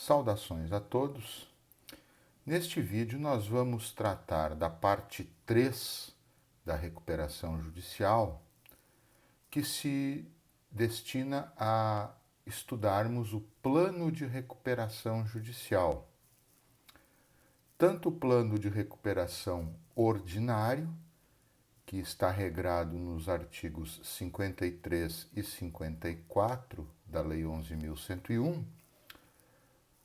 Saudações a todos. Neste vídeo nós vamos tratar da parte 3 da recuperação judicial, que se destina a estudarmos o plano de recuperação judicial. Tanto o plano de recuperação ordinário, que está regrado nos artigos 53 e 54 da Lei 11.101,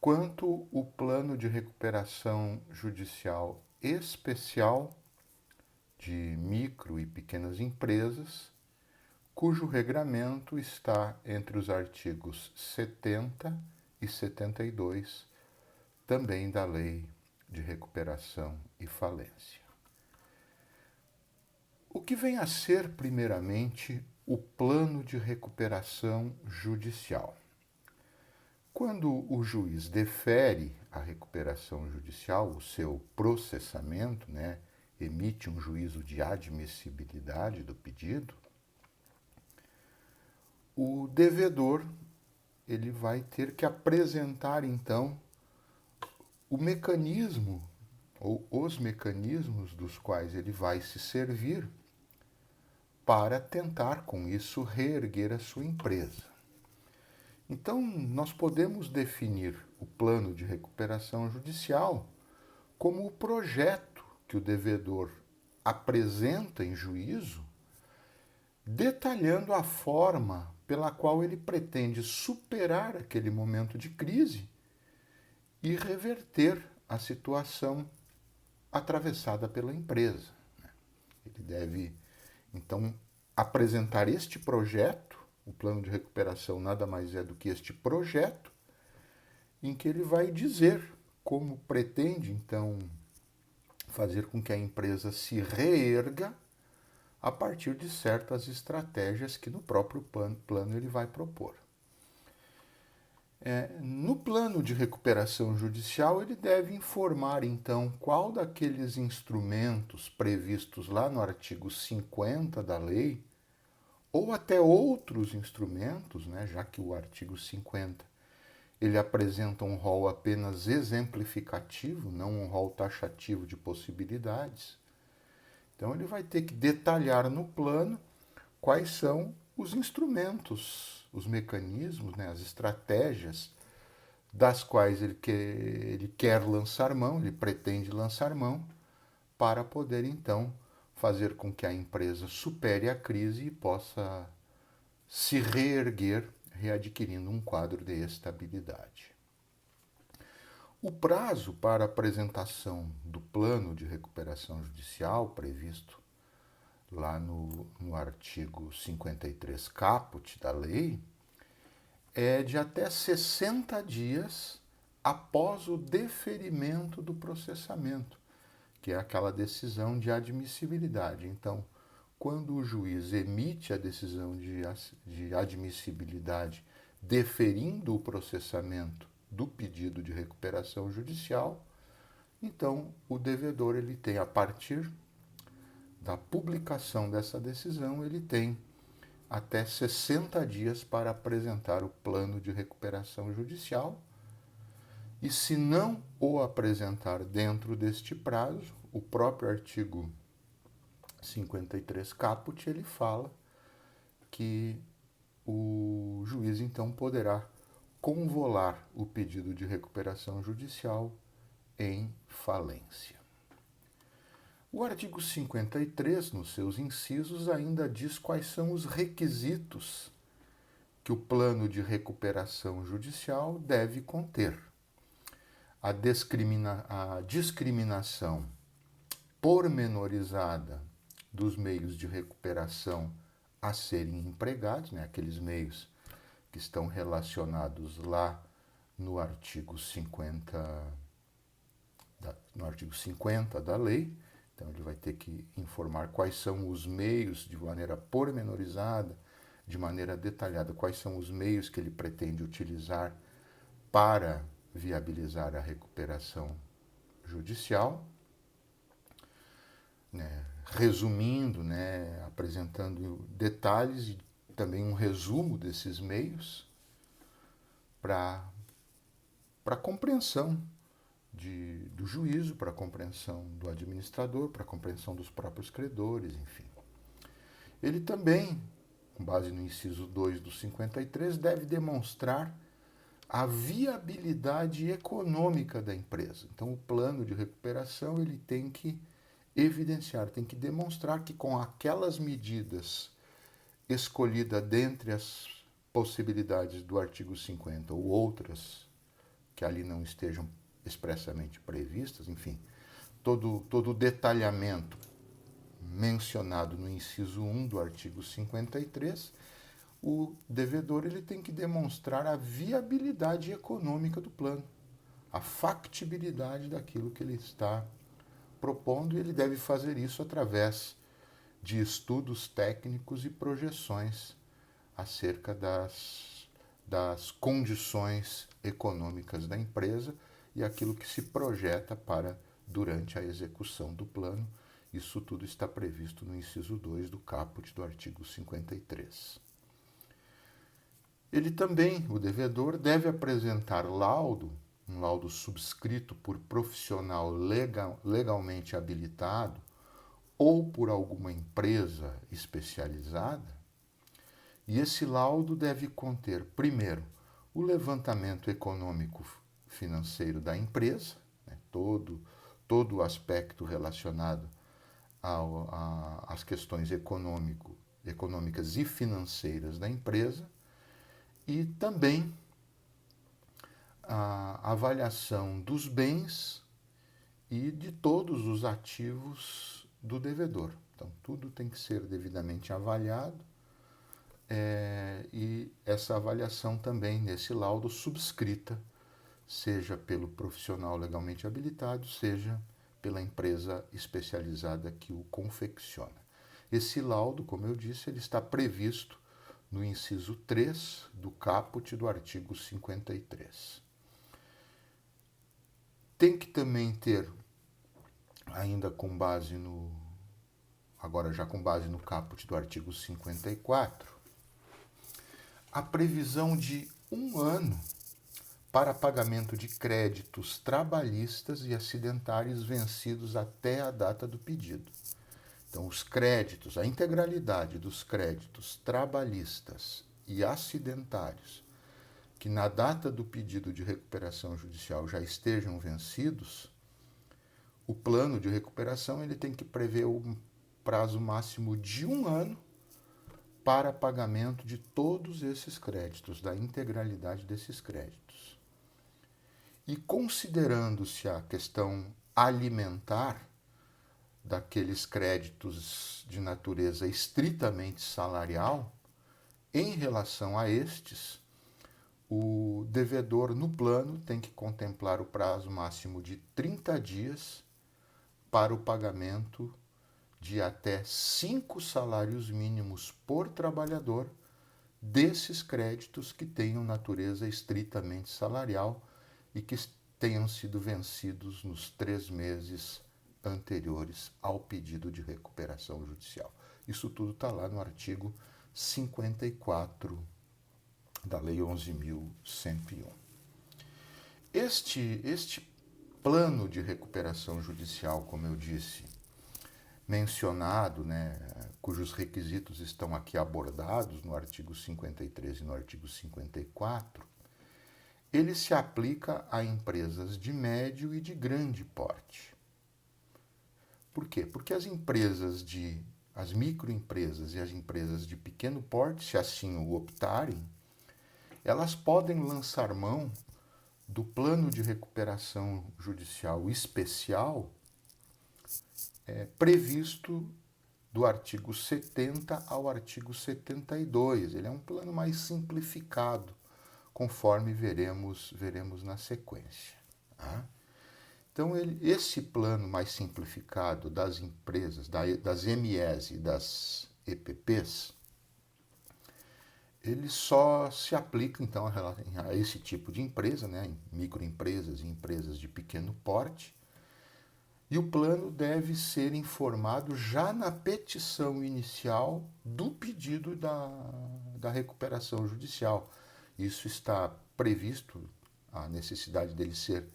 quanto o plano de recuperação judicial especial de micro e pequenas empresas, cujo regramento está entre os artigos 70 e 72, também da Lei de Recuperação e Falência. O que vem a ser, primeiramente, o plano de recuperação judicial? Quando o juiz defere a recuperação judicial, o seu processamento, emite um juízo de admissibilidade do pedido, o devedor ele vai ter que apresentar, então, o mecanismo ou os mecanismos dos quais ele vai se servir para tentar, com isso, reerguer a sua empresa. Então, nós podemos definir o plano de recuperação judicial como o projeto que o devedor apresenta em juízo, detalhando a forma pela qual ele pretende superar aquele momento de crise e reverter a situação atravessada pela empresa. Ele deve, então, apresentar este projeto. O plano de recuperação nada mais é do que este projeto, em que ele vai dizer como pretende, então, fazer com que a empresa se reerga a partir de certas estratégias que no próprio plano ele vai propor. No plano de recuperação judicial, ele deve informar, então, qual daqueles instrumentos previstos lá no artigo 50 da lei, ou até outros instrumentos, já que o artigo 50 ele apresenta um rol apenas exemplificativo, não um rol taxativo de possibilidades. Então ele vai ter que detalhar no plano quais são os instrumentos, os mecanismos, as estratégias das quais ele quer lançar mão, ele pretende lançar mão, para poder então fazer com que a empresa supere a crise e possa se reerguer, readquirindo um quadro de estabilidade. O prazo para apresentação do plano de recuperação judicial previsto lá no artigo 53 caput da lei é de até 60 dias após o deferimento do processamento, que é aquela decisão de admissibilidade. Então, quando o juiz emite a decisão de admissibilidade, deferindo o processamento do pedido de recuperação judicial, então o devedor ele tem, a partir da publicação dessa decisão, ele tem até 60 dias para apresentar o plano de recuperação judicial. E se não o apresentar dentro deste prazo, o próprio artigo 53 caput, ele fala que o juiz então poderá convolar o pedido de recuperação judicial em falência. O artigo 53, nos seus incisos, ainda diz quais são os requisitos que o plano de recuperação judicial deve conter. A discriminação pormenorizada dos meios de recuperação a serem empregados, aqueles meios que estão relacionados lá no artigo 50 da lei. Então ele vai ter que informar quais são os meios, de maneira pormenorizada, de maneira detalhada, quais são os meios que ele pretende utilizar para viabilizar a recuperação judicial, resumindo, apresentando detalhes e também um resumo desses meios para para compreensão do juízo, para compreensão do administrador, para compreensão dos próprios credores, enfim. Ele também, com base no inciso 2 do 53, deve demonstrar a viabilidade econômica da empresa. Então, o plano de recuperação ele tem que evidenciar, tem que demonstrar que com aquelas medidas escolhidas dentre as possibilidades do artigo 50 ou outras que ali não estejam expressamente previstas, enfim, todo o detalhamento mencionado no inciso 1 do artigo 53, o devedor ele tem que demonstrar a viabilidade econômica do plano, a factibilidade daquilo que ele está propondo, e ele deve fazer isso através de estudos técnicos e projeções acerca das condições econômicas da empresa e aquilo que se projeta para durante a execução do plano. Isso tudo está previsto no inciso 2 do caput do artigo 53. Ele também, o devedor, deve apresentar laudo, um laudo subscrito por profissional legalmente habilitado ou por alguma empresa especializada, e esse laudo deve conter, primeiro, o levantamento econômico financeiro da empresa, né, todo o aspecto relacionado às questões econômicas e financeiras da empresa, e também a avaliação dos bens e de todos os ativos do devedor. Então, tudo tem que ser devidamente avaliado, e essa avaliação também, nesse laudo, subscrita, seja pelo profissional legalmente habilitado, seja pela empresa especializada que o confecciona. Esse laudo, como eu disse, ele está previsto no inciso 3 do caput do artigo 53. Tem que também ter, ainda com base agora já com base no caput do artigo 54, a previsão de 1 ano para pagamento de créditos trabalhistas e acidentários vencidos até a data do pedido. Então, os créditos, a integralidade dos créditos trabalhistas e acidentários que na data do pedido de recuperação judicial já estejam vencidos, o plano de recuperação ele tem que prever um prazo máximo de 1 ano para pagamento de todos esses créditos, da integralidade desses créditos. E considerando-se a questão alimentar daqueles créditos de natureza estritamente salarial, em relação a estes, o devedor no plano tem que contemplar o prazo máximo de 30 dias para o pagamento de até 5 salários mínimos por trabalhador desses créditos que tenham natureza estritamente salarial e que tenham sido vencidos nos 3 meses anteriores ao pedido de recuperação judicial. Isso tudo está lá no artigo 54 da Lei 11.101. Este plano de recuperação judicial, como eu disse, mencionado, né, cujos requisitos estão aqui abordados no artigo 53 e no artigo 54, ele se aplica a empresas de médio e de grande porte. Por quê? Porque as microempresas e as empresas de pequeno porte, se assim o optarem, elas podem lançar mão do plano de recuperação judicial especial previsto do artigo 70 ao artigo 72. Ele é um plano mais simplificado, conforme veremos na sequência. Tá? Então, esse plano mais simplificado das empresas, das MEs e das EPPs, ele só se aplica, então, a esse tipo de empresa, né, microempresas e empresas de pequeno porte, e o plano deve ser informado já na petição inicial do pedido da recuperação judicial. Isso está previsto a necessidade dele ser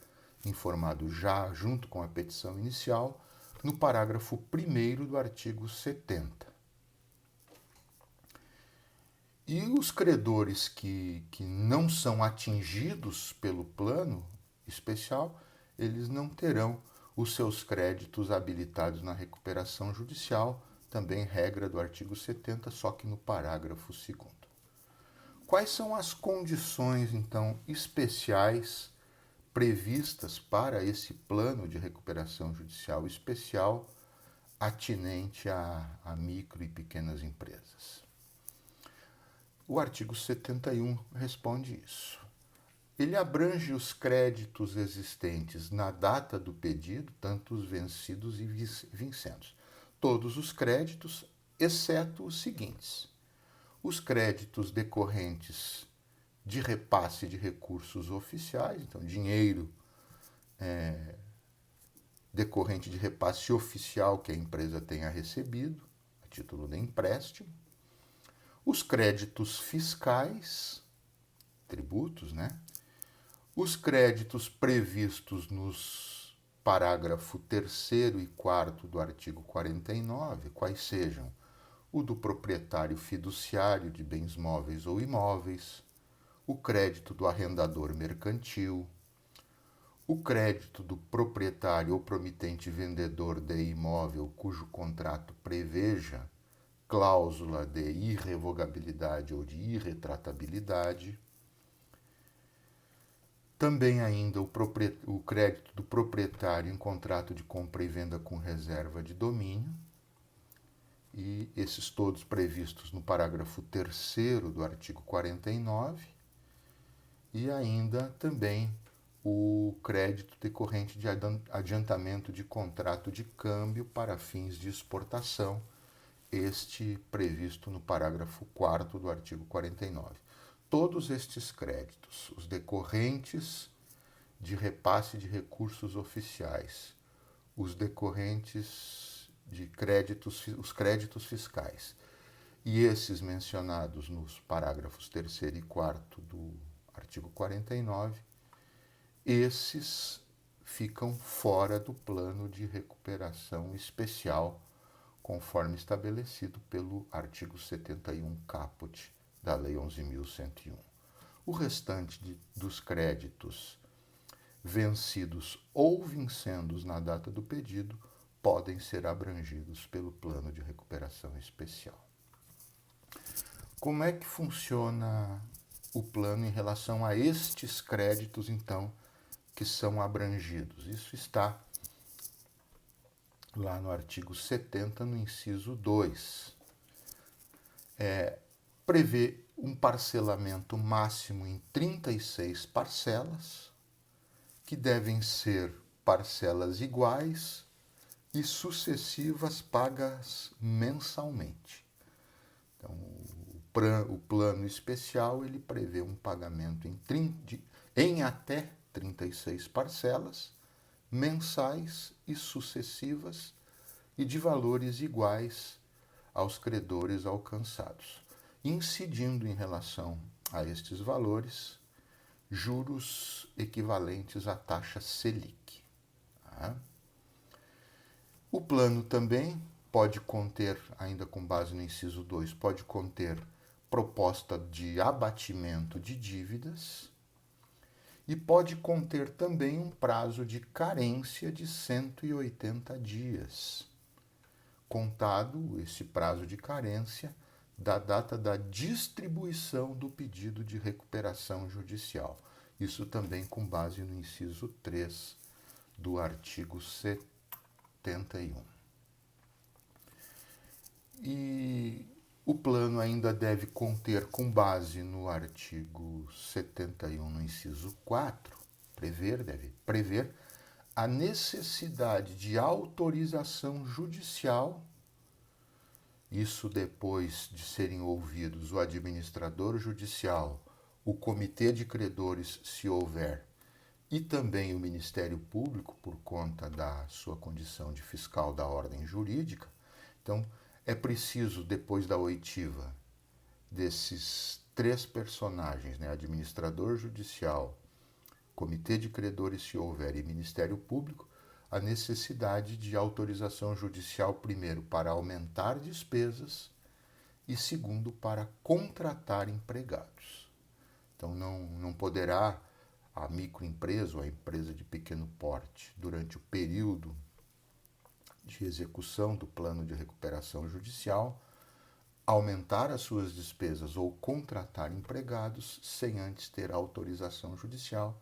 informado já junto com a petição inicial, no parágrafo 1º do artigo 70. E os credores que não são atingidos pelo plano especial, eles não terão os seus créditos habilitados na recuperação judicial, também regra do artigo 70, só que no parágrafo 2º. Quais são as condições, então, especiais previstas para esse plano de recuperação judicial especial atinente a micro e pequenas empresas? O artigo 71 responde isso. Ele abrange os créditos existentes na data do pedido, tanto os vencidos e vincendos. Todos os créditos, exceto os seguintes: os créditos decorrentes de repasse de recursos oficiais, então dinheiro decorrente de repasse oficial que a empresa tenha recebido, a título de empréstimo, os créditos fiscais, tributos, né? Os créditos previstos nos parágrafo 3º e 4º do artigo 49, quais sejam o do proprietário fiduciário de bens móveis ou imóveis, o crédito do arrendador mercantil, o crédito do proprietário ou promitente vendedor de imóvel cujo contrato preveja cláusula de irrevogabilidade ou de irretratabilidade, também ainda o crédito do proprietário em contrato de compra e venda com reserva de domínio, e esses todos previstos no parágrafo 3º do artigo 49, e ainda também o crédito decorrente de adiantamento de contrato de câmbio para fins de exportação, este previsto no parágrafo 4º do artigo 49. Todos estes créditos, os decorrentes de repasse de recursos oficiais, os decorrentes de os créditos fiscais e esses mencionados nos parágrafos 3º e 4º do artigo 49, esses ficam fora do plano de recuperação especial, conforme estabelecido pelo artigo 71 caput da Lei 11.101. O restante dos créditos vencidos ou vincendos na data do pedido podem ser abrangidos pelo plano de recuperação especial. Como é que funciona o plano em relação a estes créditos, então, que são abrangidos? Isso está lá no artigo 70, no inciso 2. Prevê um parcelamento máximo em 36 parcelas, que devem ser parcelas iguais e sucessivas pagas mensalmente. Então, o plano especial ele prevê um pagamento em até 36 parcelas, mensais e sucessivas, e de valores iguais aos credores alcançados, incidindo em relação a estes valores juros equivalentes à taxa Selic. Tá? O plano também pode conter, ainda com base no inciso 2, pode conter proposta de abatimento de dívidas e pode conter também um prazo de carência de 180 dias, contado esse prazo de carência da data da distribuição do pedido de recuperação judicial. Isso também com base no inciso 3 do artigo 71. E o plano ainda deve conter, com base no artigo 71, no inciso 4, deve prever a necessidade de autorização judicial, isso depois de serem ouvidos o administrador judicial, o comitê de credores, se houver, e também o Ministério Público, por conta da sua condição de fiscal da ordem jurídica. Então, é preciso, depois da oitiva desses três personagens, né, administrador judicial, Comitê de Credores, se houver, e Ministério Público, a necessidade de autorização judicial, primeiro, para aumentar despesas e, segundo, para contratar empregados. Então, não poderá a microempresa ou a empresa de pequeno porte, durante o período de execução do plano de recuperação judicial, aumentar as suas despesas ou contratar empregados sem antes ter autorização judicial,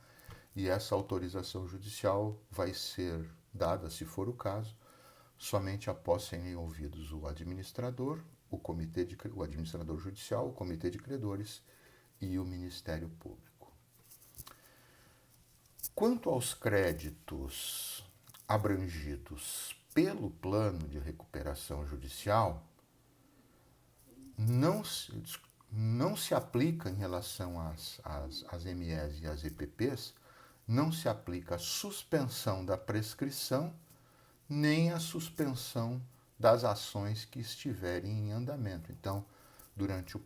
e essa autorização judicial vai ser dada, se for o caso, somente após serem ouvidos o administrador, o administrador judicial, o comitê de credores e o Ministério Público. Quanto aos créditos abrangidos pelo plano de recuperação judicial, não se aplica em relação às MEs e às EPPs, não se aplica a suspensão da prescrição nem a suspensão das ações que estiverem em andamento. Então, durante o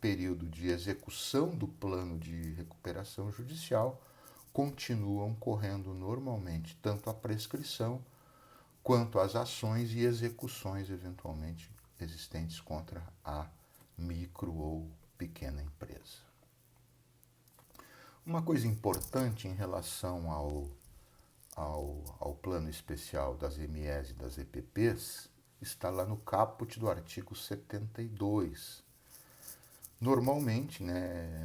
período de execução do plano de recuperação judicial, continuam correndo normalmente tanto a prescrição quanto as ações e execuções eventualmente existentes contra a micro ou pequena empresa. Uma coisa importante em relação ao plano especial das MEs e das EPPs está lá no caput do artigo 72. Normalmente,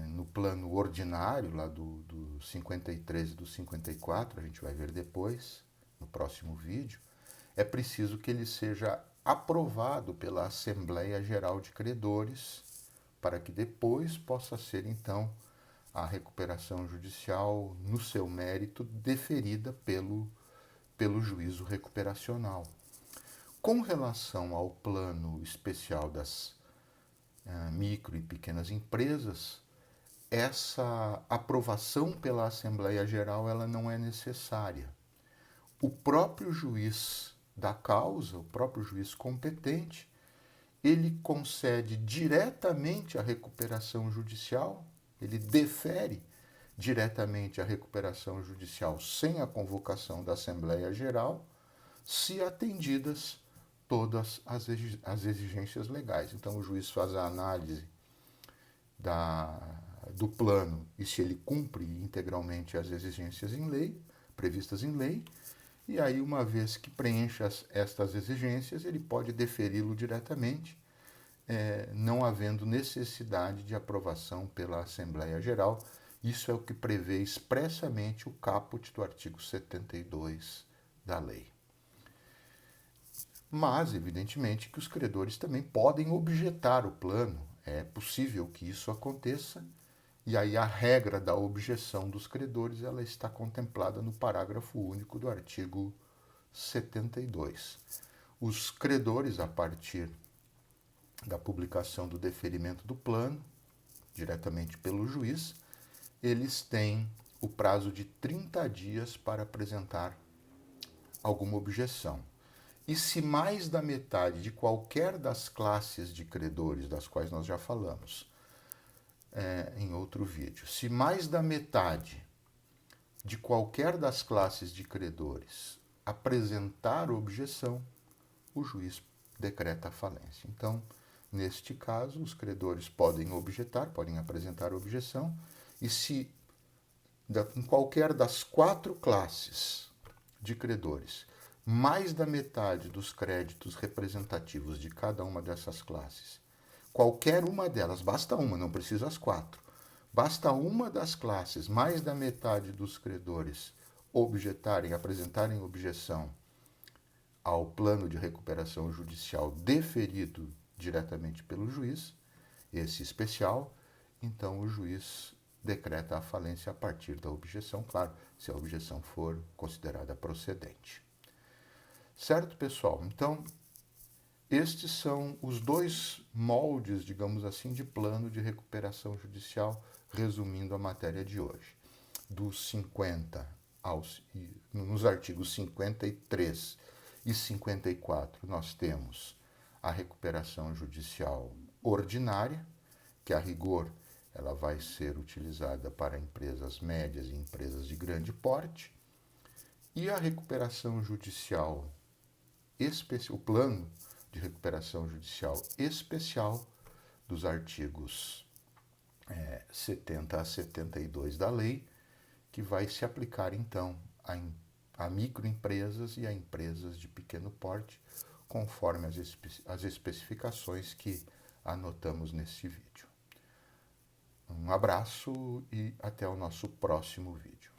no plano ordinário, lá do 53 e do 54, a gente vai ver depois, no próximo vídeo, é preciso que ele seja aprovado pela Assembleia Geral de Credores, para que depois possa ser, então, a recuperação judicial, no seu mérito, deferida pelo juízo recuperacional. Com relação ao plano especial das micro e pequenas empresas, essa aprovação pela Assembleia Geral ela não é necessária. O próprio juiz da causa, o próprio juiz competente, ele concede diretamente a recuperação judicial, ele defere diretamente a recuperação judicial sem a convocação da Assembleia Geral, se atendidas todas as exigências legais. Então, o juiz faz a análise do plano e se ele cumpre integralmente as exigências previstas em lei, e aí, uma vez que preencha estas exigências, ele pode deferi-lo diretamente, não havendo necessidade de aprovação pela Assembleia Geral. Isso é o que prevê expressamente o caput do artigo 72 da lei. Mas, evidentemente, que os credores também podem objetar o plano. É possível que isso aconteça, e aí a regra da objeção dos credores ela está contemplada no parágrafo único do artigo 72. Os credores, a partir da publicação do deferimento do plano, diretamente pelo juiz, eles têm o prazo de 30 dias para apresentar alguma objeção. E se mais da metade de qualquer das classes de credores, das quais nós já falamos em outro vídeo, se mais da metade de qualquer das classes de credores apresentar objeção, o juiz decreta a falência. Então, neste caso, os credores podem objetar, podem apresentar objeção, e se em qualquer das 4 classes de credores, mais da metade dos créditos representativos de cada uma dessas classes, qualquer uma delas, basta uma, não precisa as 4, basta uma das classes, mais da metade dos credores apresentarem objeção ao plano de recuperação judicial deferido diretamente pelo juiz, esse especial, então o juiz decreta a falência a partir da objeção, claro, se a objeção for considerada procedente. Certo, pessoal? Então, estes são os 2 moldes, digamos assim, de plano de recuperação judicial, resumindo a matéria de hoje. Dos 50 nos artigos 53 e 54, nós temos a recuperação judicial ordinária, que a rigor ela vai ser utilizada para empresas médias e empresas de grande porte, e a recuperação judicial, o plano de recuperação judicial especial dos artigos 70 a 72 da lei, que vai se aplicar então a microempresas e a empresas de pequeno porte, conforme as especificações que anotamos nesse vídeo. Um abraço e até o nosso próximo vídeo.